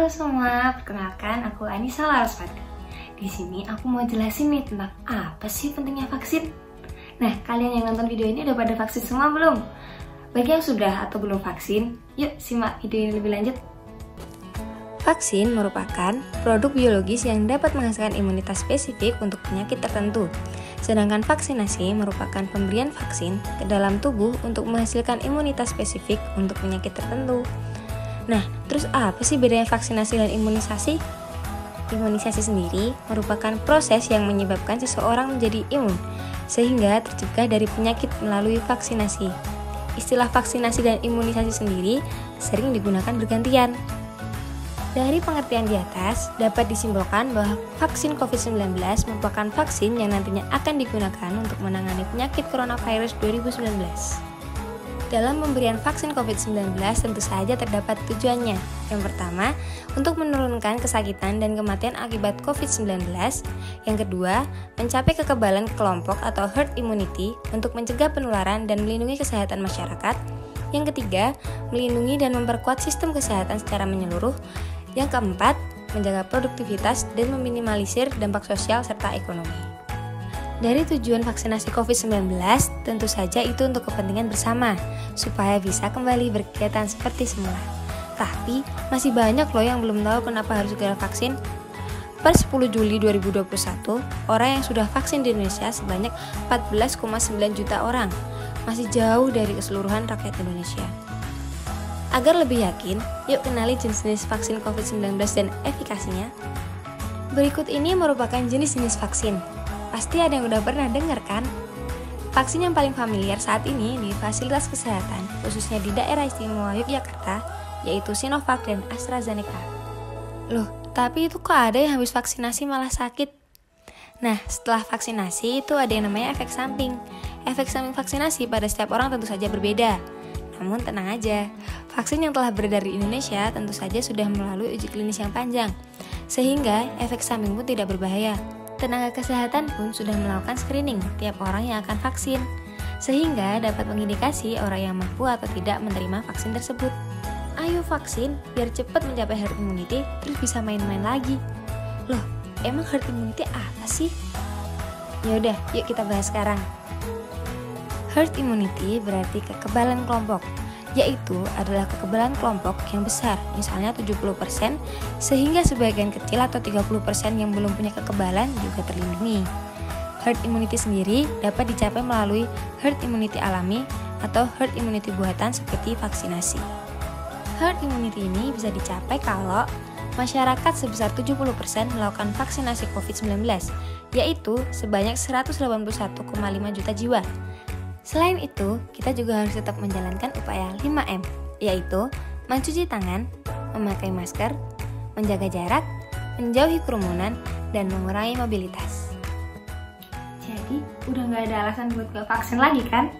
Halo semua, perkenalkan aku Anissa Larasvati. Di sini aku mau jelasin nih tentang apa sih pentingnya vaksin. Nah, kalian yang nonton video ini udah pada vaksin semua belum? Bagi yang sudah atau belum vaksin, yuk simak video ini lebih lanjut. Vaksin merupakan produk biologis yang dapat menghasilkan imunitas spesifik untuk penyakit tertentu. Sedangkan vaksinasi merupakan pemberian vaksin ke dalam tubuh untuk menghasilkan imunitas spesifik untuk penyakit tertentu. Nah, terus apa sih bedanya vaksinasi dan imunisasi? Imunisasi sendiri merupakan proses yang menyebabkan seseorang menjadi imun, sehingga tercegah dari penyakit melalui vaksinasi. Istilah vaksinasi dan imunisasi sendiri sering digunakan bergantian. Dari pengertian di atas, dapat disimpulkan bahwa vaksin COVID-19 merupakan vaksin yang nantinya akan digunakan untuk menangani penyakit coronavirus 2019. Dalam pemberian vaksin COVID-19 tentu saja terdapat tujuannya. Yang pertama, untuk menurunkan kesakitan dan kematian akibat COVID-19. Yang kedua, mencapai kekebalan kelompok atau herd immunity untuk mencegah penularan dan melindungi kesehatan masyarakat. Yang ketiga, melindungi dan memperkuat sistem kesehatan secara menyeluruh. Yang keempat, menjaga produktivitas dan meminimalisir dampak sosial serta ekonomi. Dari tujuan vaksinasi COVID-19, tentu saja itu untuk kepentingan bersama, supaya bisa kembali berkegiatan seperti semula. Tapi, masih banyak loh yang belum tahu kenapa harus segera vaksin. Per 10 Juli 2021, orang yang sudah vaksin di Indonesia sebanyak 14,9 juta orang, masih jauh dari keseluruhan rakyat Indonesia. Agar lebih yakin, yuk kenali jenis-jenis vaksin COVID-19 dan efikasinya. Berikut ini merupakan jenis-jenis vaksin. Pasti ada yang udah pernah dengar kan? Vaksin yang paling familiar saat ini di fasilitas kesehatan, khususnya di daerah istimewa Yogyakarta, yaitu Sinovac dan AstraZeneca. Loh, tapi itu kok ada yang habis vaksinasi malah sakit? Nah, setelah vaksinasi itu ada yang namanya efek samping. Efek samping vaksinasi pada setiap orang tentu saja berbeda. Namun tenang aja, vaksin yang telah beredar di Indonesia tentu saja sudah melalui uji klinis yang panjang, sehingga efek samping pun tidak berbahaya. Tenaga kesehatan pun sudah melakukan screening tiap orang yang akan vaksin, sehingga dapat mengindikasi orang yang mampu atau tidak menerima vaksin tersebut. Ayo vaksin, biar cepat mencapai herd immunity, terus bisa main-main lagi. Loh, emang herd immunity apa sih? Yaudah, yuk kita bahas sekarang. Herd immunity berarti kekebalan kelompok, yaitu adalah kekebalan kelompok yang besar, misalnya 70%, sehingga sebagian kecil atau 30% yang belum punya kekebalan juga terlindungi. Herd immunity sendiri dapat dicapai melalui herd immunity alami atau herd immunity buatan seperti vaksinasi. Herd immunity ini bisa dicapai kalau masyarakat sebesar 70% melakukan vaksinasi COVID-19, yaitu sebanyak 181,5 juta jiwa. Selain itu, kita juga harus tetap menjalankan upaya 5M, yaitu mencuci tangan, memakai masker, menjaga jarak, menjauhi kerumunan, dan mengurangi mobilitas. Jadi, udah nggak ada alasan buat gak vaksin lagi kan?